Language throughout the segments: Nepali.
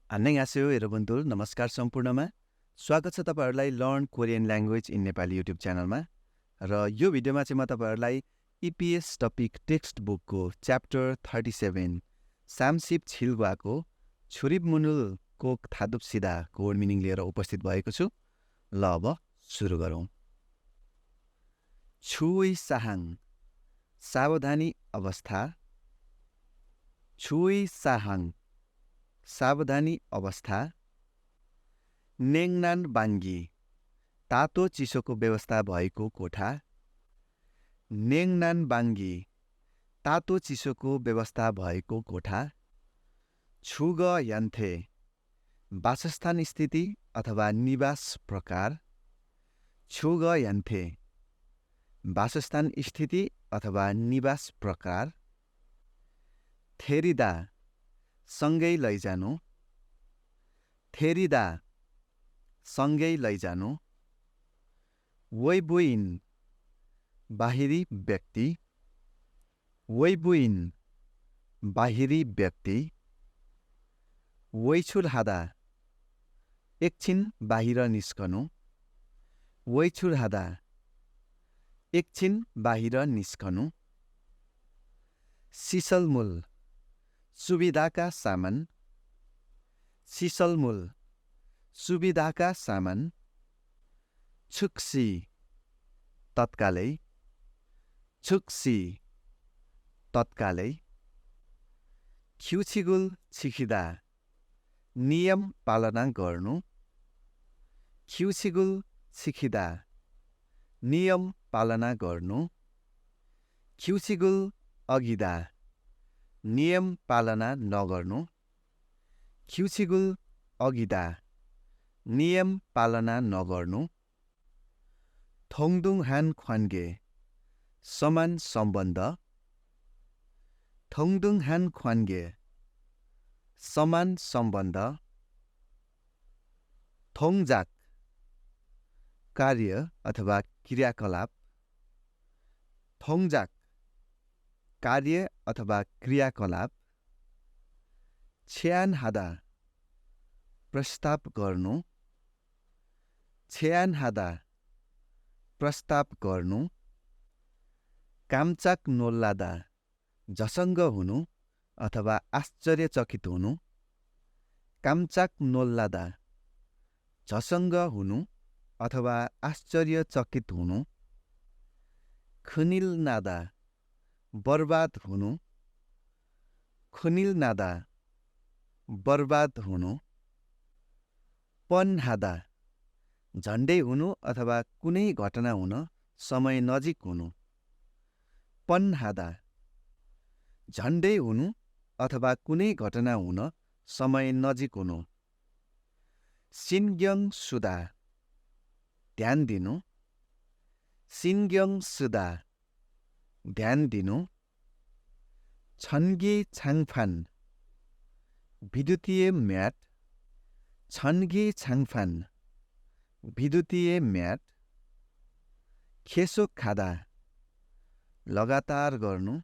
안녕하세요 여러분들 नमस्कार सम्पूर्णमा स्वागत छ तपाईहरुलाई learn Korean language in Nepali YouTube च्यानलमा र यो भिडियोमा चाहिँ म तपाईहरुलाई EPS टपिक टेक्स्ट बुकको च्याप्टर 37 सामसिप छिलग्वाको 출입문늘को 닫읍시다 को वर्ड मिनिङ लिएर उपस्थित भएको छु। ल अब सुरु गरौँ। छुई साहाङ सावधानी अवस्था। छुई साहाङ सावधानी अवस्था। नेङनान बाङ्गी तातो चिसोको व्यवस्था भएको कोठा। नेङनान बाङ्गी तातो चिसोको व्यवस्था भएको कोठा। छुग यन्थे वासस्थान स्थिति अथवा निवास प्रकार। छुग यन्थे वासस्थान स्थिति अथवा निवास प्रकार। थेरिदा सँगै लैजानु। थेरिदा सँगै लैजानु। वैबुइन बाहिरी व्यक्ति। वैबुइन बाहिरी व्यक्ति। वैछुरहादा एकछिन बाहिर निस्कनु। वैछुरहादा एकछिन बाहिर निस्कनु। सिसलमुल सुविधाका सामान। सिसलमुल सुविधाका सामान। छुक्सी तत्कालै। छुक्सी तत्कालै। ख्युछिगुल छिखिदा नियम पालना गर्नु। ख्युछिगुल छिखिदा नियम पालना गर्नु। ख्युछिगुल अगिदा नियम पालना नगर्नु। ख्युछिगुल अगिदा नियम पालना नगर्नु। थोङदुङहान ख्वान्गे समान सम्बन्ध। थोङदुङहान ख्वान्गे समान सम्बन्ध। थोङजाक कार्य अथवा क्रियाकलाप। थोङजाक कार्य अथवा क्रियाकलाप। छ्यानहादा प्रस्ताव गर्नु। छ्यानहादा प्रस्ताव गर्नु। कामचाक नोल्लादा झसङ्ग हुनु अथवा आश्चर्यचकित हुनु। कामचाक नोल्लादा झसङ्ग हुनु अथवा आश्चर्यचकित हुनु। खुनिलनादा बर्बाद हुनु। खुनिलनादा बर्बाद हुनु। पनहादा झन्डै हुनु अथवा कुनै घटना हुन समय नजिक हुनु। पनहादा झन्डै हुनु अथवा कुनै घटना हुन समय नजिक हुनु। सिनग्यङ सुदा ध्यान दिनु। सिनग्यङ सुदा ध्यान दिनु। छन्गी छाङफान विद्युतीय म्याट। छन्गी छाङफान विद्युतीय म्याट। खेसो खादा लगातार गर्नु।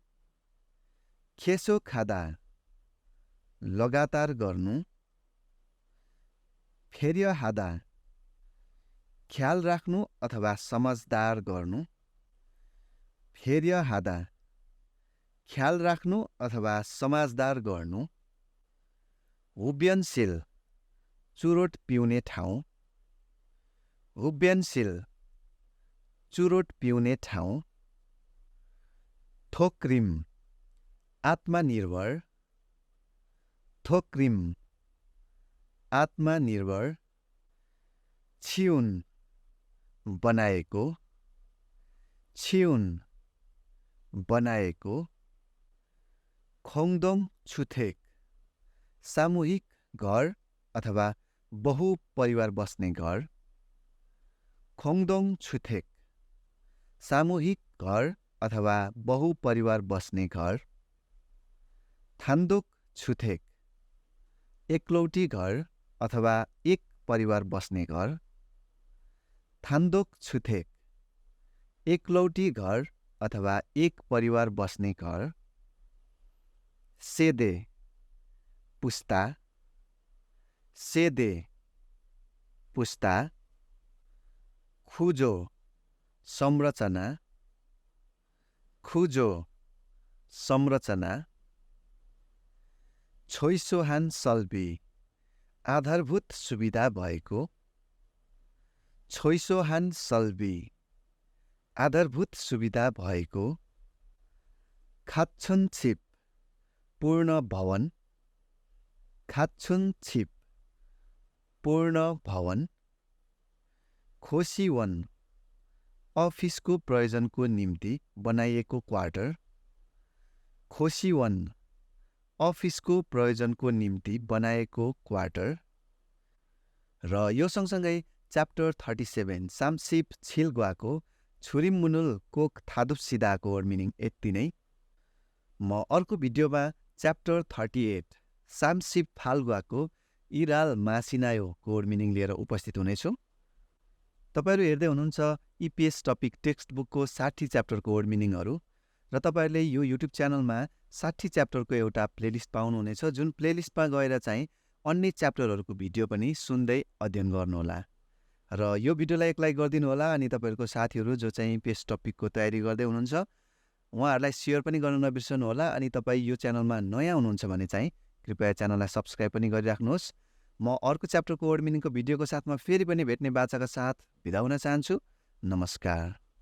खेसो खादा लगातार गर्नु। फेर्य हादा ख्याल राख्नु अथवा समझदार गर्नु। फेर्य हादा ख्याल राख्नु अथवा समझदार गर्नु। हुब्यनशील चुरोट पिउने ठाउँ। हुब्यनशील चुरोट पिउने ठाउँ। थोक्रिम आत्मनिर्भर। थोक्रिम आत्मनिर्भर। छिउन बनाएको। छिउन बनाएको। खोङदोङ छुथेक सामूहिक घर अथवा बहुपरिवार बस्ने घर। खोङदोङ छुथेक सामूहिक घर अथवा बहुपरिवार बस्ने घर। थान्दोक छुथेक एकलौटी घर अथवा एक परिवार बस्ने घर। थान्दोक छुथेक एकलौटी घर अथवा एक परिवार बस्ने घर। सेदे पुस्ता। सेदे पुस्ता, खुजो संरचना, खुजो संरचना, छोइसोहान सल्बी आधारभूत सुविधा भएको, छोइसोहान सल्बी आधारभूत सुविधा भएको, खाच्छुनछिप पूर्ण भवन, खाच्छुनछिप पूर्ण भवन, खोसिवन अफिसको प्रयोजनको निम्ति बनाइएको क्वार्टर, खोसिवन अफिसको प्रयोजनको निम्ति बनाएको क्वार्टर। र यो सँगसँगै च्याप्टर 37 सामसिप छिलग्वाको छुरिमुनुल कोक 닫읍시다को वर्ड मिनिङ यति नै। म अर्को भिडियोमा च्याप्टर 38 सामसिप फाल्ग्वाको इराल मासिनायोको वर्ड मिनिङ लिएर उपस्थित हुनेछु। तपाईहरु हेर्दै हुनुहुन्छ EPS टपिक टेक्स्ट बुकको 60 च्याप्टरको वर्ड मिनिङहरू र तपाईहरुले यो युट्युब च्यानलमा 60 च्याप्टरको एउटा प्लेलिस्ट पाउनुहुनेछ, जुन प्लेलिस्टमा गएर चाहिँ अन्य च्याप्टरहरूको भिडियो पनि सुन्दै अध्ययन गर्नुहोला। र यो भिडियोलाई एक लाइक गरिदिनु होला अनि तपाईहरुको साथीहरू जो चाहिँ EPS टपिकको तयारी गर्दै हुनुहुन्छ उहाँहरूलाई शेयर पनि गर्न नबिर्सनु होला। अनि तपाई यो च्यानलमा नयाँ हुनुहुन्छ भने चाहिँ कृपया च्यानललाई सब्स्क्राइब पनि गरिराख्नुहोस्। म अर्को च्याप्टरको वर्ड मिनिङको भिडियोको साथमा फेरि पनि भेट्ने बाचाका साथ बिदा हुन चाहन्छु। नमस्कार।